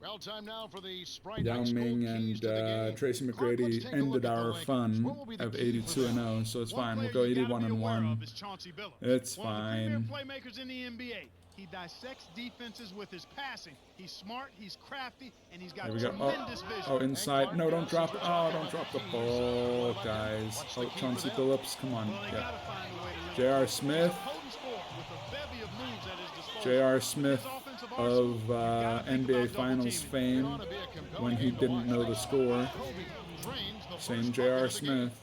Well, time now for the Sprite Yao High School Ming keys and to the game. Tracy Clark, let's McGrady take a ended look at the our rankings. What fun will be the of key for 82 and them? 0, so it's One fine. We'll player go you got to 81 be and aware 1. of is Chauncey Billups, It's one of the premier fine. playmakers in the NBA. He dissects defenses with his passing. He's smart, he's crafty, and he's There got we go. tremendous vision. Oh, inside. No, don't drop. We're Oh, talking don't about the drop the keys. ball, What about him? guys. What's the Oh, key for Chauncey them? Billups. Come on. Well, they got Yeah. to find a way to limit J.R. him. He's a Smith. potent scorer with a bevy of moves at his disposal. J.R. With his Smith offensive arsenal, of you got to think NBA about double Finals teaming. It fame ought to be a compelling when he game to didn't watch. know the score. Kobe drains the Same first J.R. bucket of the game. Smith,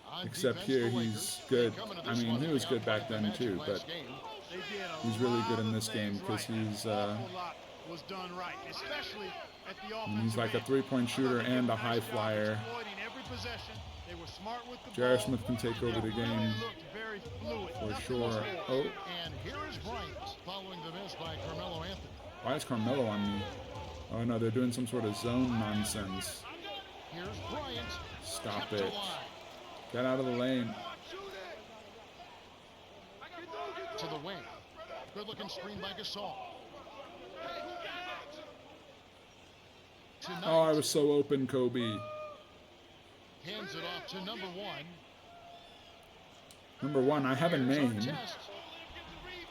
On except defense, here the he's Lakers. good. They come into I this mean, one he was having good back outplayed the then Magic too, last but game. They did a he's really good lot in of this game things because right. he's An awful lot was done right, especially at the offensive he's like a end. three-point I thought shooter they did and a nice high job flyer. exploiting every possession. They were smart with the J.R. ball. Smith can take over the It really game looked very fluid. for Nothing was sure. forced. Oh, And here is Bryant following the miss by Carmelo Anthony. why is Carmelo on me? Oh no, they're doing some sort of zone nonsense. Here's Bryant. Stop Kept it. alive. Get out of the lane. To the wing. Good looking screen by Gasol. Tonight, Oh, I was so open, Kobe. hands it off to number one. Number one, I have a Here's our name. test.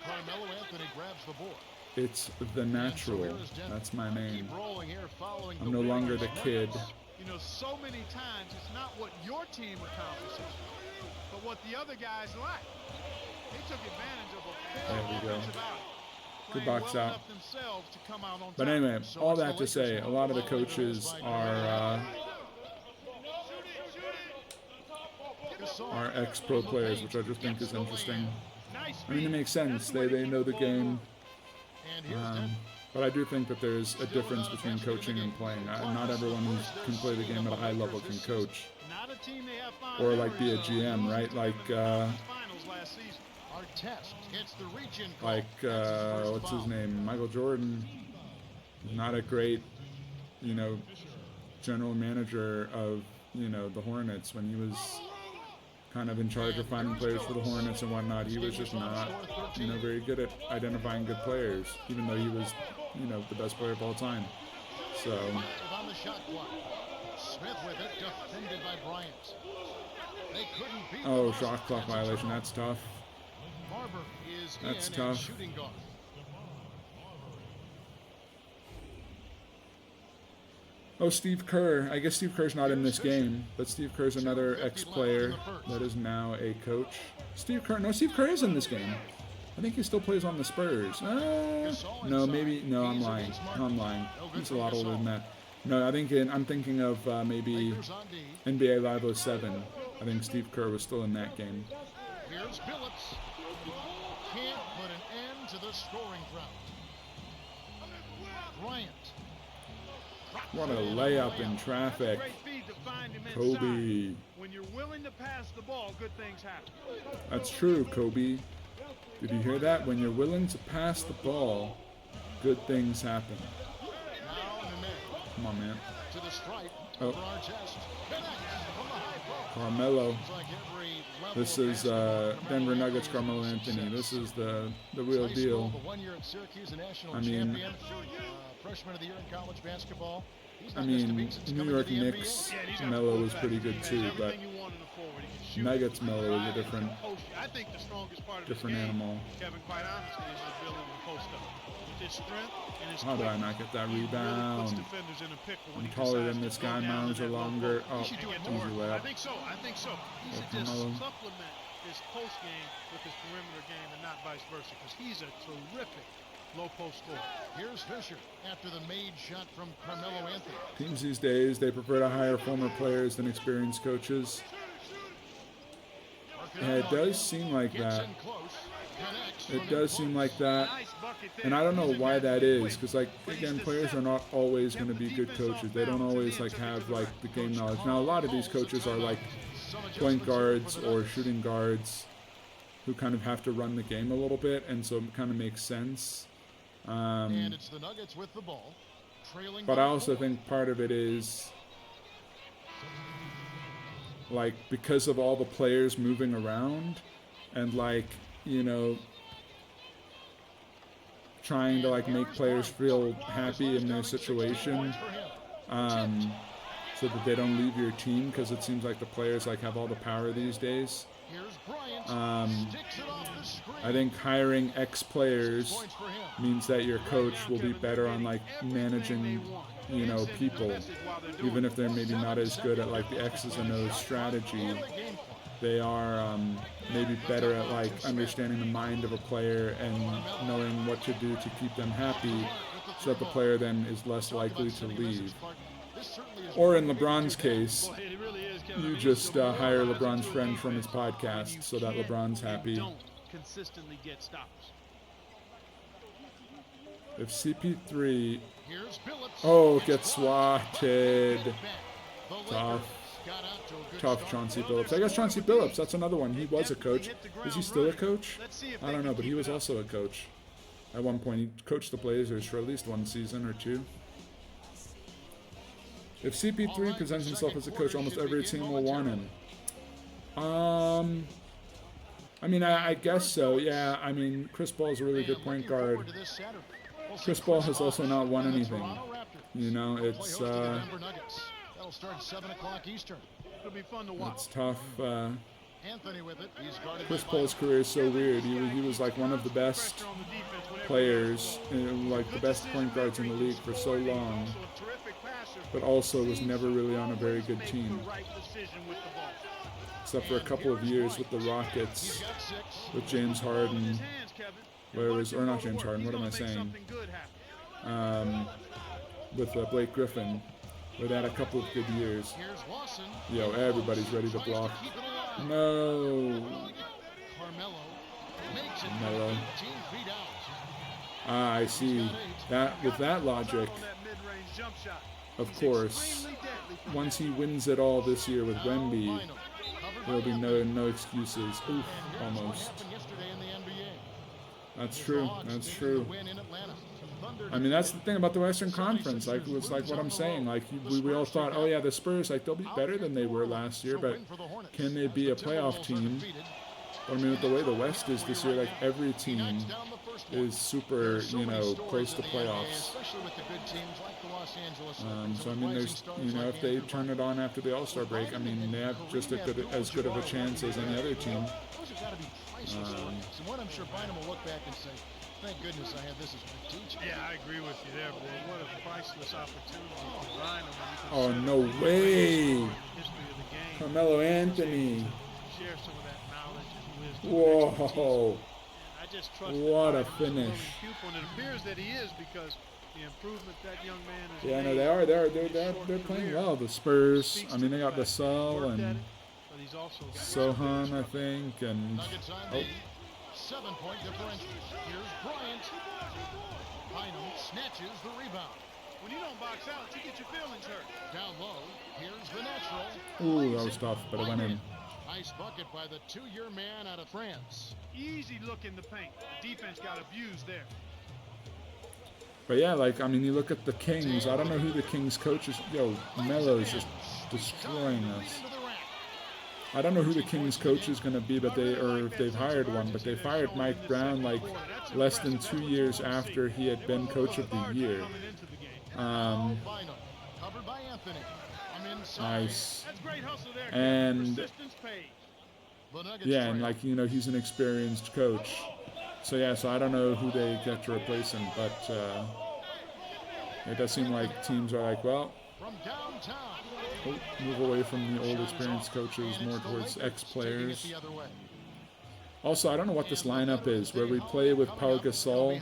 Carmelo Anthony grabs the board. It's the Natural. That's my name. Keep rolling here following I'm the no win longer the against kid. Nuggets. You know, so many times it's not what your team accomplishes, but what the other guys lack. They took advantage of a poor There we go. offensive outing, Good playing box well out. enough themselves to come out on But top. anyway, So all it's the that to Lakers say, a now lot of the following the coaches miss by Gasol. are ex-pro players, which I just think is interesting. Nice I mean, it makes sense. They know the game. And here's Denver. But I do think that there's a difference between coaching and playing. Not everyone who can play the game at a high level can coach. Not a team they have fond Or like be a memories of. GM, right? Like, Finals last season. Our test gets the reach-in call. like That's his first what's his foul. name? Michael Jordan. Not a great, general manager of, the Hornets when he was kind of in charge of finding players for the Hornets and whatnot. He was just not, very good at identifying good players, even though he was, the best player of all time. So, On the shot clock. Smith with it, defended by Bryant. They couldn't beat oh, the shot clock violation. That's tough. Barber is That's in tough. and shooting guard. Oh, Steve Kerr. I guess Steve Kerr's not in this game, but Steve Kerr's another 2:50 left in ex-player the first. that is now a coach. Steve Kerr. No, Steve Kerr is in this game. I think he still plays on the Spurs. No, maybe. No, I'm lying. No, I'm lying. He's a lot older than that. No, I'm thinking of maybe Lakers on D. NBA Live 07. I think Steve Kerr was still in that game. Here's Billups. Can't put an end to the scoring drought. Bryant. What a layup in traffic. Great feed to find him inside. Kobe. When you're willing to pass the ball, good things happen. That's true, Kobe. Did you hear that? When you're willing to pass the ball, good things happen. Now in the middle. Come on, man. To the stripe. Oh. For our test. Connects from the high post. Carmelo. It's like every level This of is basketball, Denver Carmelo Nuggets, Anthony Carmelo is Anthony. success. This is the real High deal. School, the 1 year at Syracuse, a national I mean- champion. Freshman of the year in college basketball. He's I not missed a mean, beat since New coming York to the NBA. Knicks, Yeah, and he's got Melo the was full pretty package. good He has too, but everything you want in a forward. He can shoot, Nuggets he can Melo is a drive, he can different- post. I think the strongest part of his different game, animal. Kevin, quite honestly, is his ability to post up. With his strength and his How did I quickness, not get that he really puts rebound? defenders in a pickle when I'm he taller decides than to this go guy. down My in arms that are low longer. post. Oh, He should do it easy more. I layup. think so. He should Okay, just Melo. supplement his post game with his perimeter game and not vice versa, because he's a terrific low post scorer. Here's Fisher after the made shot from Carmelo Anthony. Teams these days, they prefer to hire former players than experienced coaches. Yeah, it does seem like Gets that. in close. Connects It from does in seem close. like that. Nice bucket there. And I don't know He's why that immensely is, quick, because but again, he's players are not deceptive. always going to Kept be the good defense coaches. off They don't balance and always then like took it have to the like rim. the game Coach knowledge. Now a lot of these calls coaches a are like Some point adjustments here guards for the or Nuggets. shooting guards who kind of have to run the game a little bit, and so it kind of makes sense. And it's the Nuggets with the ball. Trailing But by I also 4. think part of it is like because of all the players moving around and like, trying to like make players feel happy in their situation, so that they don't leave your team, because it seems like the players like have all the power these days. I think hiring ex-players means that your coach will be better on like managing, you know, people, even if they're maybe not as good at like the X's and O's strategy. They are maybe better at like understanding the mind of a player and knowing what to do to keep them happy, so that the player then is less likely to leave. Or in LeBron's case, you just hire LeBron's friend from his podcast so that LeBron's happy. If CP3, gets swatted. Tough Chauncey Billups. I guess Chauncey Billups, that's another one. He was a coach. Is he still a coach? I don't know, but he was also a coach. At one point, he coached the Blazers for at least one season or two. If CP3 presents himself as a coach, almost every team will want him. I mean, I guess so, yeah. I mean, Chris Paul's a really good point guard. Chris Paul has also not won anything. You know, it's tough. Chris Paul's career is so weird. He was like one of the best players, like the best point guards in the league for so long, but also was never really on a very good team. Except for a couple of years with the Rockets, with James Harden, or not James Harden, what am I saying? With Blake Griffin, where they had a couple of good years. Yo, everybody's ready to block. No. Carmelo. I see. That with that logic, of course, once he wins it all this year with Wemby, there'll be no excuses. Oof, almost. That's true. That's true. I mean, that's the thing about the Western Conference. Like, it's like what I'm saying. Like, we all thought, oh yeah, the Spurs, like, they'll be better than they were last year, but can they be a playoff team? But I mean, with the way the West is this year, like, every team is super, you know, close to playoffs. So I mean, there's, you know, if they turn it on after the All-Star break, I mean, they have just as good of a chance as any other team. What I'm sure Bynum will look back and say, thank goodness I had this as my teacher. Yeah, I agree with you there, boy. What a priceless opportunity for Bynum. Oh, no way. Carmelo Anthony. Share some of that knowledge and wisdom. Whoa. I just trust what a finish. And it appears that he is, because the improvement that young man is. Yeah, no, they're playing well. The Spurs, I mean, they got Vassell and Sohan, I think, and 7-point differential. Here's Bryant. Bynum snatches the rebound. When you don't box out, you get your feelings hurt. Down low, here's the natural. Ooh, that was tough, but it went in. Nice bucket by the 2-year man out of France. Easy look in the paint. The defense got abused there. But yeah, like, I mean, you look at the Kings. I don't know who the Kings coach is. Yo, Melo is just destroying us. I don't know who the Kings coach is going to be, or if they've hired one, but they fired Mike Brown like less than 2 years after he had been coach of the year. Nice. And yeah, and like, you know, he's an experienced coach. So yeah, so I don't know who they get to replace him, but it does seem like teams are like, well, move away from the old experienced coaches, more towards ex-players. Also, I don't know what this lineup is, where we play with Pau Gasol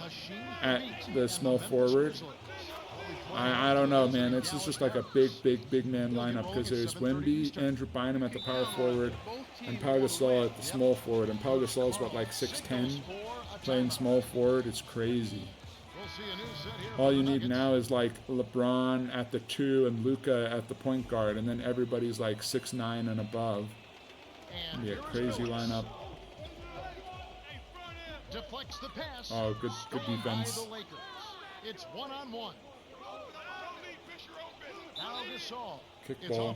at the small forward. I don't know, man. It's just like a big man lineup, because there's Wemby, Andrew Bynum at the power forward, and Pau Gasol at the small forward. And Pau Gasol is what, like 6'10", playing small forward. It's crazy. All you need now is like LeBron at the 2 and Luka at the point guard, and then everybody's like 6'9" and above. It'd be a crazy lineup. Oh, good defense. It's 1-on-1. Kickball.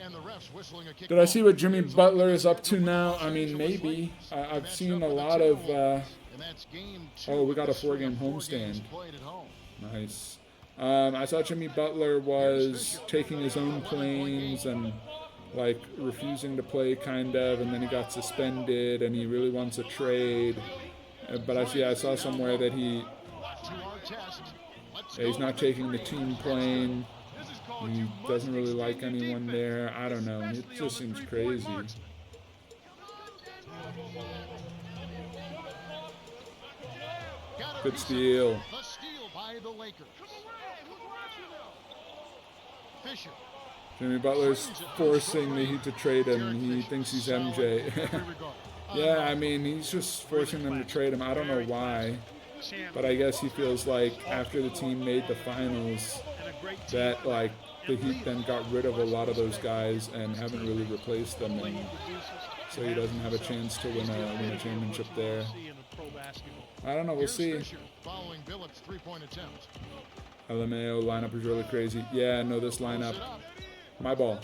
And the refs whistling a kick. Did I see what Jimmy Butler is up to now? I mean, maybe. I've seen a lot of And that's game 2. Oh, we got a of the 4-game four games homestand. played at home. Nice. I saw Jimmy Butler was taking his own planes and like refusing to play kind of, and then he got suspended and he really wants a trade. But I saw somewhere that To our test. he's not taking the team plane. He doesn't really like anyone there. I don't know. It just seems crazy. Good steal. The steal by the Lakers. Fisher. Jimmy Butler's forcing the Heat to trade him. He thinks he's MJ. Yeah, I mean, he's just forcing them to trade him. I don't know why, but I guess he feels like after the team made the finals that like the Heat then got rid of a lot of those guys and haven't really replaced them, and so he doesn't have a chance to win a championship there. I don't know. We'll see. Following Billups' three-point attempt. LMAO lineup is really crazy. Yeah, no, this lineup. My ball.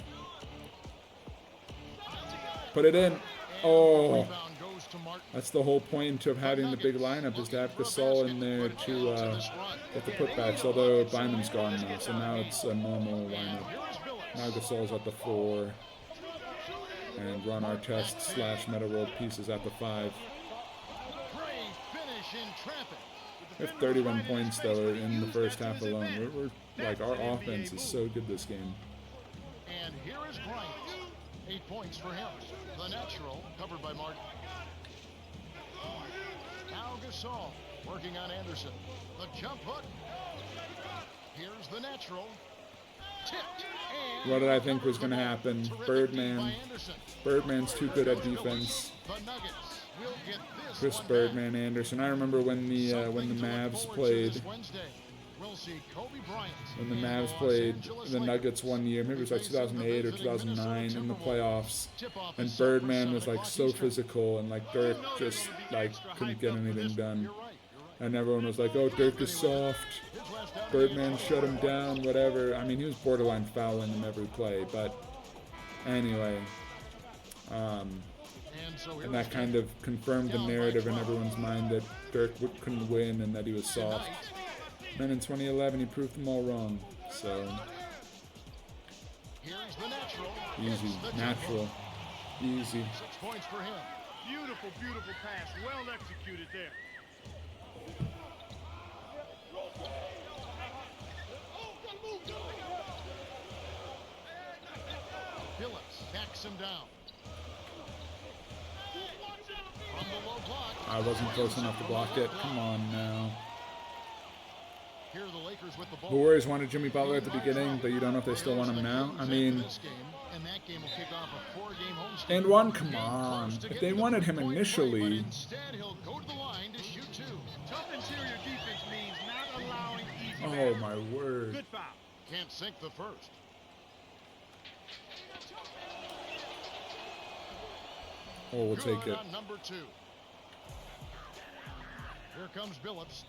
Put it in. Oh, Rebound goes to Martin. that's the whole point of having the big lineup, is to have Gasol in there to get the putbacks, although Bynum's gone now, so now it's a normal lineup. Now Gasol's at the 4, and Ron Artest / Meta World Peace is at the 5. Great finish in traffic. We have 31 points, though, in the first half alone. We're like, our offense is so good this game. And here is Bryant. 8 points for him. The natural, covered by Martin. Now Gasol, working on Anderson. The jump hook. Here's the natural. Tipped. And What did I think was going to happen? Birdman. Birdman's too good at defense. the Nuggets will get this Chris one back. Birdman Anderson. I remember when the Mavs played. We'll see Kobe Bryant When the and Mavs Los played Angeles the Lakers. Nuggets one year, maybe it was like 2008 or 2009 in the playoffs, Tip-off and is set for Birdman 7 was like o'clock so Eastern. physical, and like Dirk just like couldn't get anything done, You're right. and everyone was like, "Oh, Dirk is soft." His last outing Birdman shut him down, whatever. I mean, he was borderline fouling him every play, but anyway, And so here and that is kind of confirmed the narrative in everyone's mind that Dirk couldn't win and that he was soft. Then in 2011, he proved them all wrong. So here's the natural. easy, natural, easy. 6 points for him. Beautiful, beautiful pass. Well executed there. Billups backs him down. From the low block. I wasn't close enough to block it. Come on now. Here are the Lakers with the ball. The Warriors wanted Jimmy Butler at the beginning, but you don't know if they still want him now. I mean, This game, and that game will kick off a 4-game homestand. and one, come on. If they wanted him initially, Instead, he'll go to the line to shoot 2. Tough interior defense means not allowing easy oh baskets. my word. Good foul. Can't sink the first. Oh, we'll take Good it. on number 2. Here comes Billups.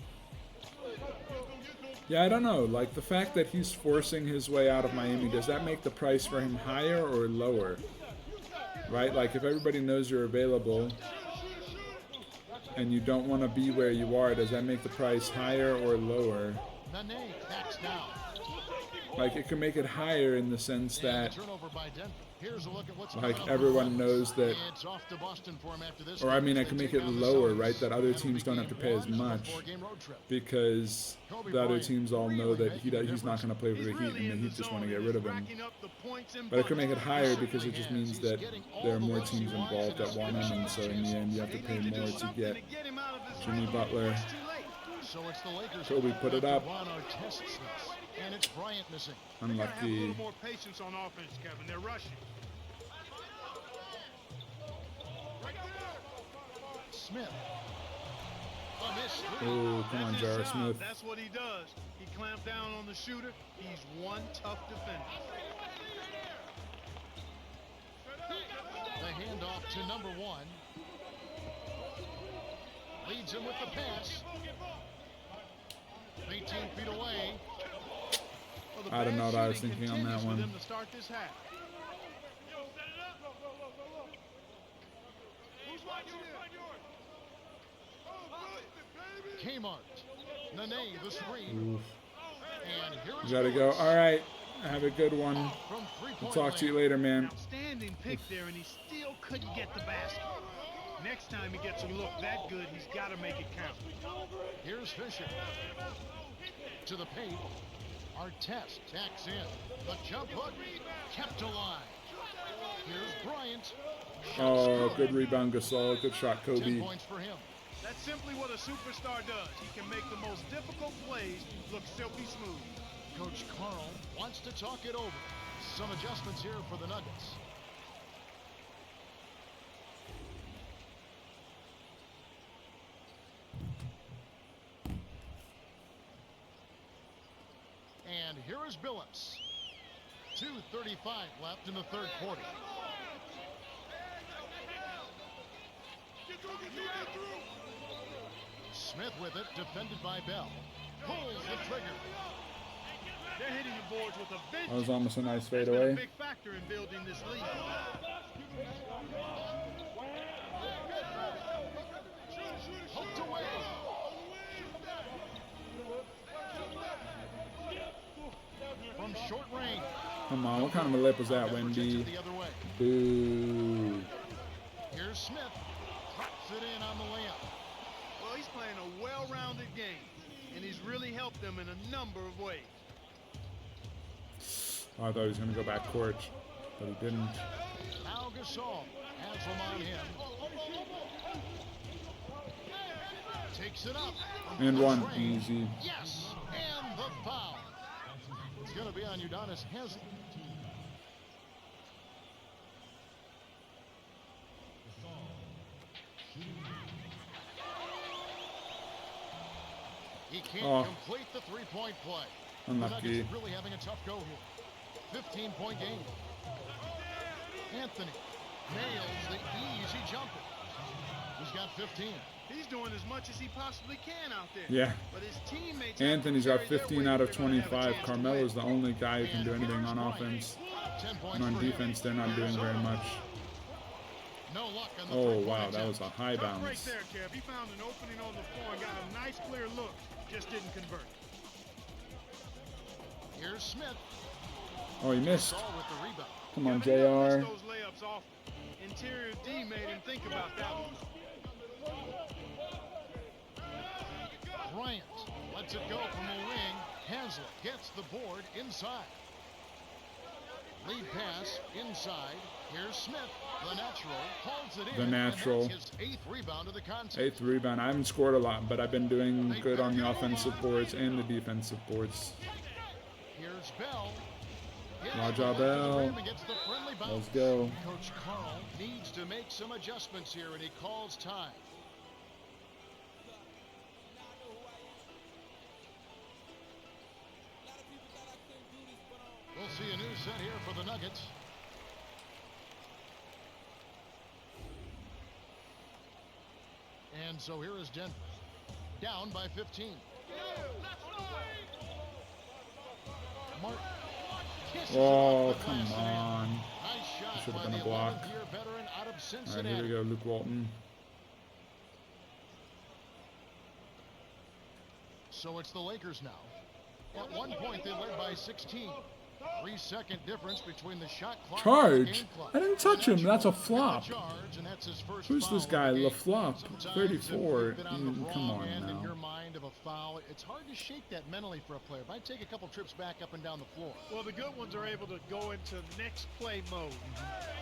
Yeah, I don't know. Like, the fact that he's forcing his way out of Miami, does that make the price for him higher or lower? Right? Like, if everybody knows you're available and you don't want to be where you are, does that make the price higher or lower? Nene backs down. Like, it can make it higher in the sense that, Turnover by Denver. Here's a look at what's like, going on. everyone knows that, It's off to Boston for him after this or I game. mean, I They can make take it on the lower, Celtics. right? That other That'll teams be don't have to game pay as 1 of a much 4-game road trip. because the other teams all know that he's not going to play for the Heat, and the Heat just want to get rid of him. But it could make it higher because it just means that there are more teams involved that want him, and so in the end you have to pay more to get Jimmy Butler. So it's the Lakers. Kobe put it up. Ron Artest miss, and it's Bryant missing. Have a Unlucky. little more patience on offense, Kevin. They're rushing. Smith. A miss three. Oh, come on, That's his J.R. job. Smith. That's what he does. He clamped down on the shooter. He's one tough defender. The handoff to number 1. Leads him with the pass. 18 feet away. Well, the I don't know bad what I was shooting thinking on that continues for one. them to start this half. Kmart. Nene, the screen. Oof. And here is You gotta go. Phillips. All right. Have a good one. From We'll three-point talk to you land. later, man. Outstanding pick there, and he still couldn't get the basket. Next time he gets a look that good, he's got to make it count. Here's Fisher. To the paint. Artest tacks in. The jump hook kept alive. Here's Bryant. Oh, good rebound, Gasol. Good shot, 10 Kobe. points for him. That's simply what a superstar does. He can make the most difficult plays look silky smooth. Coach Carl wants to talk it over. Some adjustments here for the Nuggets. And here is Billups. 2:35 left in the third quarter. Smith with it, defended by Bell. Pulls the trigger. They're hitting the boards with a That was vengeance. almost a nice That's been a fadeaway. big factor in building this lead. Poked away. From short range. Come on, what kind of a lip was that, Rejects Wendy? it the other way. Boo. Here's Smith. Drops it in on the layup. Well, he's playing a well-rounded game, and he's really helped them in a number of ways. Oh, I thought he was going to go back court, but he didn't. Now Gasol has him on him. Takes it up. And From one. close range. Easy. Yes, and the foul. It's going to be on Udonis Haslem. He can't complete the three-point play. The Unlucky. Nuggets really having a tough go here. 15-point game. Anthony nails the easy jumper. He's got 15. He's doing as much as he possibly can out there. Yeah. But his teammates Anthony's got have to carry 15 their out weight of if they're gonna have a 25. chance to Carmelo's win. the only guy who can do anything on offense. 10 points And on for him. defense, they're not doing very much. No luck on the Oh, three-point wow. That attempt. was a high Tough break bounce. there, Kev. He found an opening on the floor and got a nice clear look. Just didn't convert. Here's Smith. Oh, he missed. Gasol with the rebound. Come on, Yeah, but he don't miss JR. those layups off. Interior D made him think about that one. Bryant lets it go from the wing. Haslem gets the board inside. Lead pass inside. Here's Smith. The natural holds it in. The natural. And that's his 8th rebound of the contest. 8th rebound. I haven't scored a lot, but I've been doing good on the offensive boards and the defensive boards. Here's Bell. Raja Bell. Let's go. Coach Carl needs to make some adjustments here, and he calls time. We'll see a new set here for the Nuggets. And so here is Denver, down by 15. Martin kisses it Oh, off the come glass and in. on. Nice shot Should have by been a the block. 11th-year veteran out of All right, Cincinnati. here we go, Luke Walton. So it's the Lakers now. At one point, they led by 16. 3-second difference between the shot clock and the Charge? game clock. I didn't touch him. That's a flop. Charge, and that's his first Who's foul this of guy? the game. LaFlop, Sometimes 34. if you've been on the Come wrong on end in now. your mind of a foul, it's hard to shake that mentally for a player. If I take a couple trips back up and down the floor. Well, the good ones are able to go into next play mode.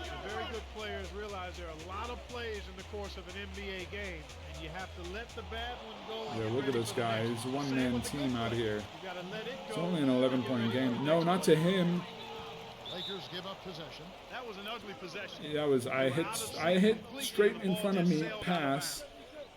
The very good players realize there are a lot of plays in the course of an NBA game, and you have to let the bad one go. and Yeah, get look at ready this for the guy. next He's a one. one-man Same with the team good out ones. here. You gotta let it It's go. only an 11-point game. No, not to him. Lakers give up possession. That was an ugly possession. That was I hit straight in front of me, pass,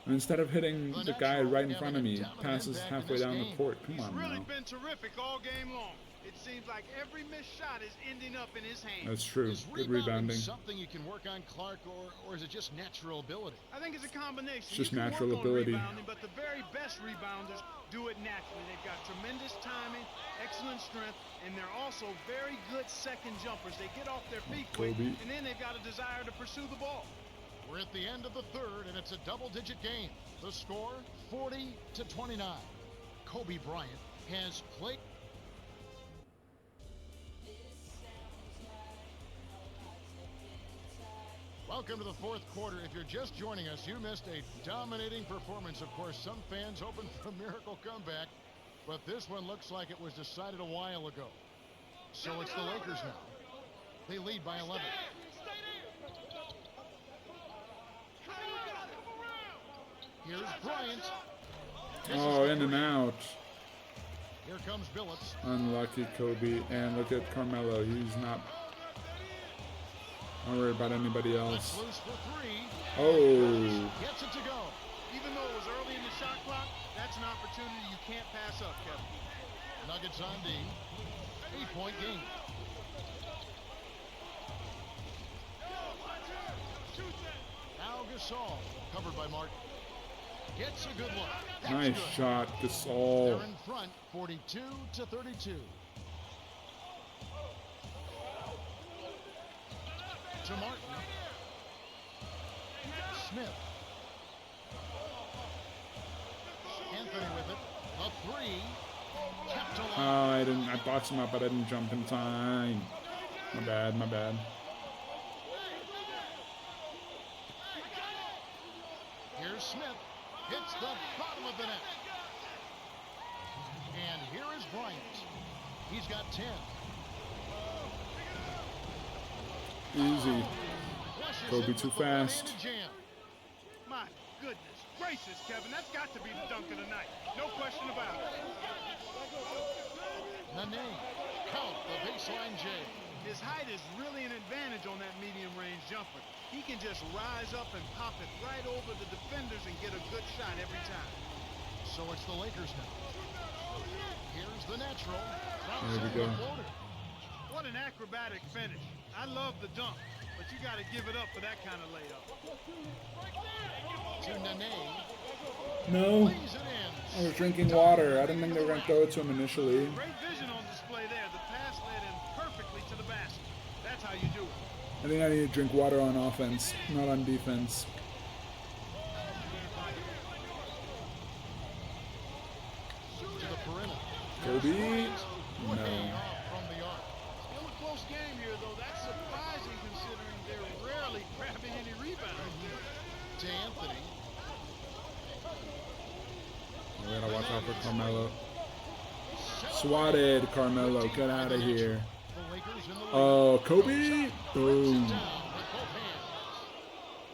and instead of hitting the guy right in front of me, passes halfway down the court. Come He's on really now. been terrific all game long. It seems like every missed shot is ending up in his hands. That's true. Is Good rebounding rebounding. something you can work on, Clark, or is it just natural ability? I think it's a combination. It's just You can natural work on ability. rebounding, but the very best rebounders do it naturally. They've got tremendous timing, excellent strength, and they're also very good second jumpers. They get off their feet quick, Kobe. and then they've got a desire to pursue the ball. We're at the end of the third, and it's a double-digit game. The score, 40-29. Kobe Bryant has played. Welcome to the fourth quarter. If you're just joining us, you missed a dominating performance. Of course, some fans hoping for a miracle comeback, but this one looks like it was decided a while ago. So it's the Lakers now. They lead by 11. Here's Bryant. Oh, in and out. Here comes Billups. Unlucky Kobe. And look at Carmelo. He's not worried about anybody else. Loose for three. Oh. Gets it to go. Even though it was early in the shot clock, that's an opportunity you can't pass up, Kevin. Nuggets on D. 8-point game. Al Gasol, covered by Martin. Gets a good look. That's Nice good. shot, Gasol. They're in front, 42-32. To Martin. Smith. Anthony with it. The three. Kept alive. I boxed him up, but I didn't jump in time. My bad, my bad. Here's Smith. Hits the bottom of the net. And here is Bryant. He's got 10. Easy. Flushes Kobe it too with the fast. one-handed jam. My goodness gracious, Kevin. That's got to be the dunk of the night. No question about it. Nene. Count the baseline J. His height is really an advantage on that medium range jumper. He can just rise up and pop it right over the defenders and get a good shot every time. So it's the Lakers now. Here's the natural. There we go. What an acrobatic finish. I love the dunk, but you got to give it up for that kind of layup. To Nene. No. Lays it in. I was drinking water. I didn't think they were going to throw it to him initially. Great vision on display there. The pass led in perfectly to the basket. That's how you do it. I think I need to drink water on offense, not on defense. To the perimeter. Kobe? Way No. off from the arc. Still a close game here, though. That's surprising considering they're rarely grabbing any rebounds. To Anthony. We gotta watch out for Carmelo. Swatted, Carmelo. Get out of here. The Lakers in the lead. Oh, Kobe? Rips it Boom. down with both hands.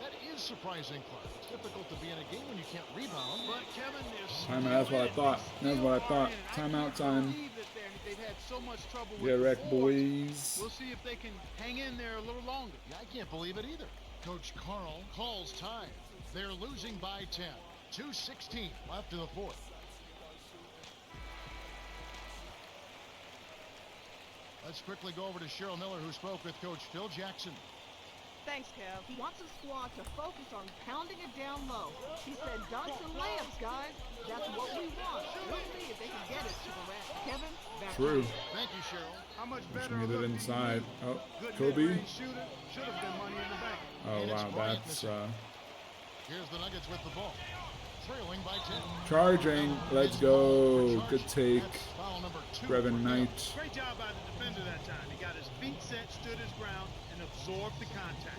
That is surprising, Clark. It's difficult to be in a game when you can't rebound. But Kevin, there's Timeout, that's what I thought. That's what I thought. Timeout time. They've had so much trouble Get with wrecked, the boards. boys. We'll see if they can hang in there a little longer. Yeah, I can't believe it either. Coach Carl calls time. They're losing by 10. 2:16 left in the fourth. Let's quickly go over to Cheryl Miller, who spoke with Coach Phil Jackson. Thanks, Kev. He wants his squad to focus on pounding it down low. He said dunks and layups, guys. That's what we want. We'll see if they can get it to the rack. Kevin, back to True. you. Thank you, Cheryl. How much Just better need it look inside. Oh, good Kobe. mid-range shooter should have been money in the bank. Oh, And it's wow. Bryant That's missing. Here's the Nuggets with the ball. Trailing by 10. charging. Let's go. Good take. That's foul number 2 Brevin for him. Knight. Great job by the defender that time. He got his feet set, stood his ground, and absorbed the contact.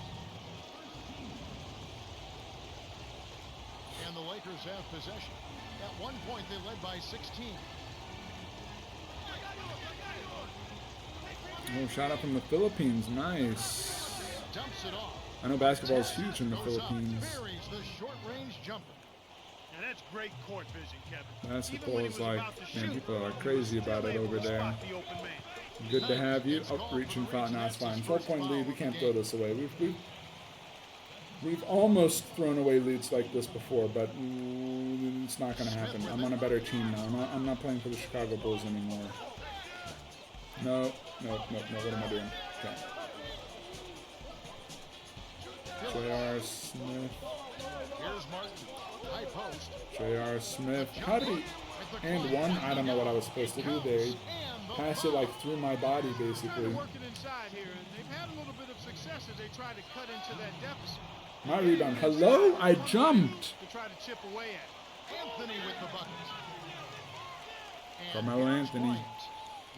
And the Lakers have possession. At one point, they led by 16. Oh, shot up from the Philippines. Nice. Dumps it off. I know basketball is huge in the Goes up, Philippines. buries the short-range jumper. And that's great court vision, Kevin. Basketball Even when he is was like, about to man, shoot, people are he crazy was still about it able over to there. spot the open man. Good to have you. Oh, reaching foul. Now it's fine. 4-point lead. We can't throw this away. We've almost thrown away leads like this before, but it's not going to happen. I'm on a better team now. I'm not playing for the Chicago Bulls anymore. No. What am I doing? Okay. J.R. Smith. Here's Martin. High post. J.R. Smith. How did he? And one? I don't know what I was supposed to do. They passed it like through my body, basically. They're working inside here, and they've had a little bit of success as they try to cut into that deficit. My rebound. Hello? I jumped. To try to chip away at. Anthony with the bucket. And Carmelo here's Anthony. Bryant.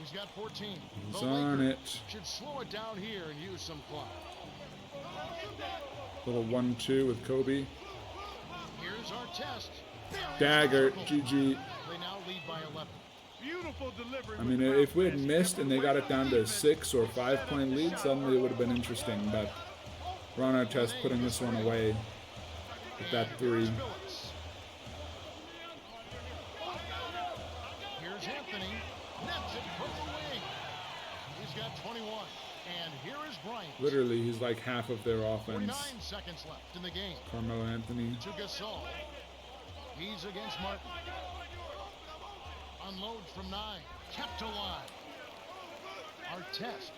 He's got 14. He's The on Lakers it. should slow it down here and use some clock. Little 1-2 with Kobe. Here's our test. Dagger. GG. They now lead by 11. Beautiful delivery. I mean, if we had missed and they got it down to a 6 or 5 point lead, suddenly it would have been interesting. But we're on our test putting this one away with that 3. Here's Anthony. Nets it from the wing. He's got 21. And here is Bryant. Literally, he's like half of their 49 offense. seconds left in the game. Carmelo Anthony. To Gasol. He's against Martin. Unloads from 9. Kept alive. Our test.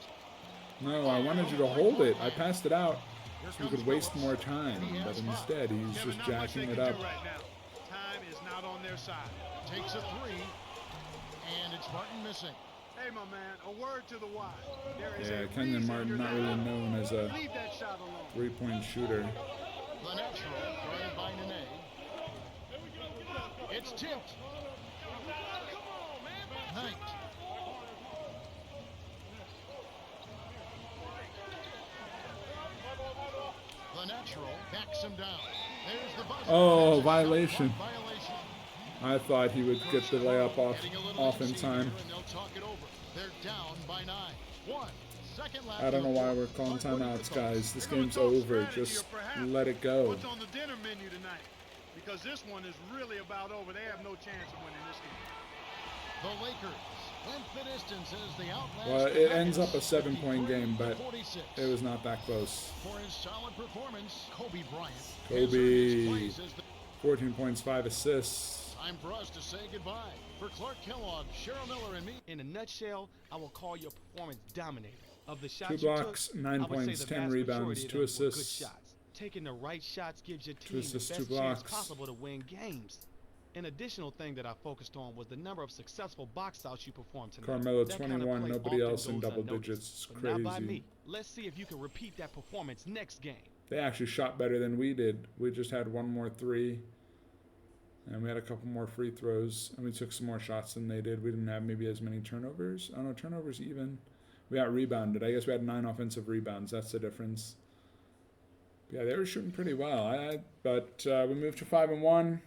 No, I wanted you to hold it. I passed it out so you could waste more time. But instead, he's Kevin, just not much they jacking it can up. do right now. Time is not on their side. Takes a 3. And it's Martin missing. Hey, my man, a word to the wise. There is Yeah, a Kenyon reason Martin, you're not really known as a Leave that shot alone. 3-point shooter. The natural, guarded by Nene. It's tipped. Knight. The natural backs him down. There's the buzzer. Oh, That's a violation. shot clock violation. I thought he would get the layup Getting a little off in antsy time. here, and they'll talk it over. They're down by 9. 1 second left. I don't know in the why fourth. we're calling What would timeouts, you call it? guys. This They're gonna game's talk over. strategy Just or perhaps let it go. What's on the dinner menu tonight? Because this one is really about over. They have no chance of winning this game. The Lakers went the distance as they outlast Well, the it ends up a Nuggets, 7-point game, 53 but to 46. it was not that close. For his solid performance, Kobe Bryant Kobe. has earned his place as the 14 points, 5 assists. time for us to say goodbye. For Clark Kellogg, Cheryl Miller, and me, In a nutshell, I will call your performance dominating. Of the 2 shots blocks, you took, 9 I would say points, the 10 vast rebounds, majority of 2 them were good assists. shots. Taking the right shots gives your team the assists, best 2 chance blocks. possible to win games. An additional thing that I focused on was the number of successful box outs you performed tonight. Carmelo That kind of 21, play nobody often else in goes double unnoticed, digits. It's but not by crazy. me. Let's see if you can repeat that performance next game. They actually shot better than we did. We just had 1 more 3. And we had a couple more free throws. And we took some more shots than they did. We didn't have maybe as many turnovers. I don't know, turnovers even. We got rebounded. I guess we had 9 offensive rebounds. That's the difference. Yeah, they were shooting pretty well. But we moved to 5-1.